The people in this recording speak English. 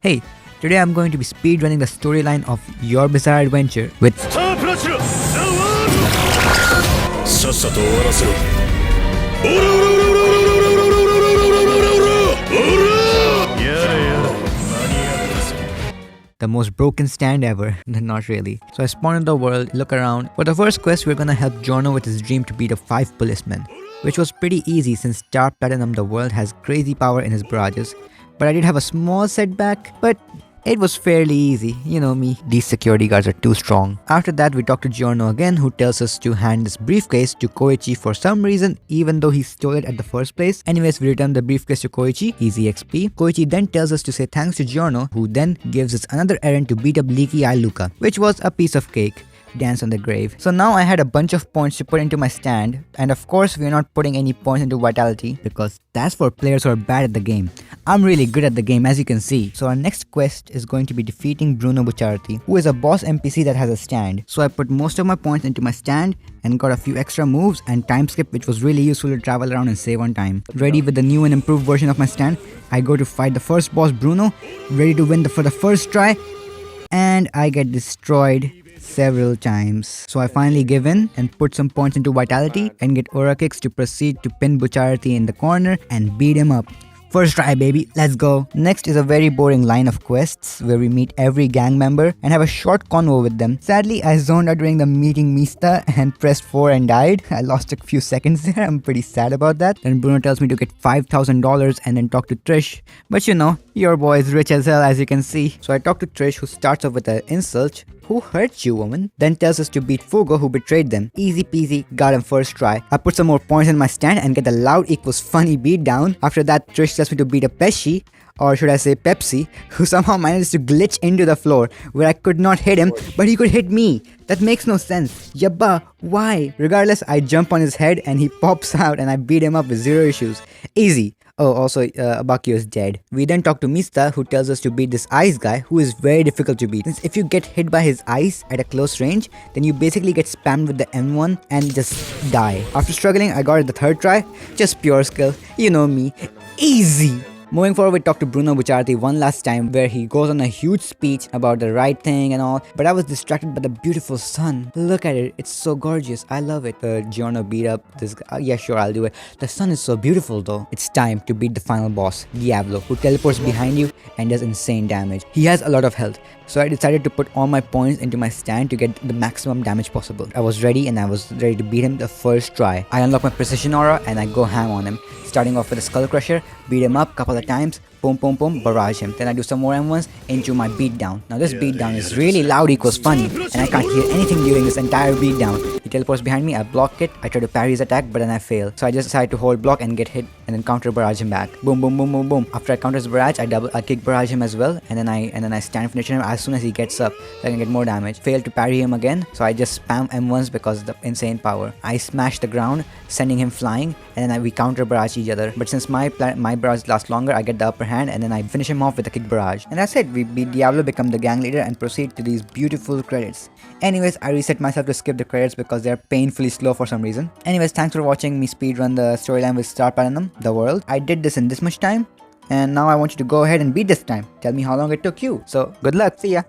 Hey, today I'm going to be speedrunning the storyline of Your Bizarre Adventure with... the most broken stand ever. Not really. So I spawn in the world, look around. For the first quest, we're gonna help Giorno with his dream to beat up 5 policemen, which was pretty easy since Star Platinum the world has crazy power in his barrages. But I did have a small setback, but it was fairly easy. You know me, these security guards are too strong. After that, we talk to Giorno again, who tells us to hand this briefcase to Koichi for some reason, even though he stole it at the first place. Anyways, we return the briefcase to Koichi, easy XP. Koichi then tells us to say thanks to Giorno, who then gives us another errand to beat up Leaky Eye Luca, which was a piece of cake. Dance on the grave. So now I had a bunch of points to put into my stand, and of course we are not putting any points into vitality because that's for players who are bad at the game. I'm really good at the game, as you can see. So our next quest is going to be defeating Bruno Bucciarati, who is a boss NPC that has a stand. So I put most of my points into my stand and got a few extra moves and time skip, which was really useful to travel around and save on time. Ready with the new and improved version of my stand, I go to fight the first boss Bruno, ready to win for the first try, and I get destroyed several times. So I finally give in and put some points into vitality and get aura kicks to proceed to pin Bucciarati in the corner and beat him up. First try, baby, let's go. Next is a very boring line of quests where we meet every gang member and have a short convo with them. Sadly, I zoned out during the meeting Mista and pressed 4 and died. I lost a few seconds there. I'm pretty sad about that. Then Bruno tells me to get $5,000 and then talk to Trish. But you know, your boy is rich as hell, as you can see. So I talk to Trish, who starts off with an insult. Who hurt you, woman? Then tells us to beat Fugo, who betrayed them. Easy peasy, got him first try. I put some more points in my stand and get a loud equals funny beat down. After that, Trish tells me to beat a Pesci, or should I say Pepsi, who somehow manages to glitch into the floor where I could not hit him, but he could hit me. That makes no sense. Yabba, why? Regardless, I jump on his head and he pops out and I beat him up with zero issues. Easy. Oh, also, Abakio is dead. We then talk to Mista, who tells us to beat this ice guy, who is very difficult to beat. Since if you get hit by his ice at a close range, then you basically get spammed with the M1 and just die. After struggling, I got it the third try. Just pure skill. You know me. Easy! Moving forward, we talk to Bruno Bucciarati one last time, where he goes on a huge speech about the right thing and all, but I was distracted by the beautiful sun. Look at it, it's so gorgeous, I love it. Giorno beat up this guy. Yeah, sure, I'll do it. The sun is so beautiful though. It's time to beat the final boss, Diablo, who teleports behind you and does insane damage. He has a lot of health, so I decided to put all my points into my stand to get the maximum damage possible. I was ready and I was ready to beat him the first try. I unlock my precision aura and I go ham on him. Starting off with a skull crusher, beat him up couple of times, boom boom boom, barrage him. Then I do some more M1s into my beatdown. Now this beatdown is really loud equals funny, and I can't hear anything during this entire beatdown. He teleports behind me, I block it, I try to parry his attack, but then I fail. So I just decide to hold block and get hit and then counter barrage him back. Boom boom boom boom boom. After I counter his barrage, I kick barrage him as well, and then I stand finish him as soon as he gets up, so I can get more damage. Fail to parry him again, so I just spam M1s because of the insane power. I smash the ground, sending him flying, and then we counter barrage each other. But since my barrage lasts longer, I get the upper hand and then I finish him off with a kick barrage. And that's it, we beat Diablo, become the gang leader and proceed to these beautiful credits. Anyways, I reset myself to skip the credits because they're painfully slow for some reason. Anyways, thanks for watching me speedrun the storyline with Star Platinum, the world. I did this in this much time, and now I want you to go ahead and beat this time. Tell me how long it took you. So, good luck, see ya!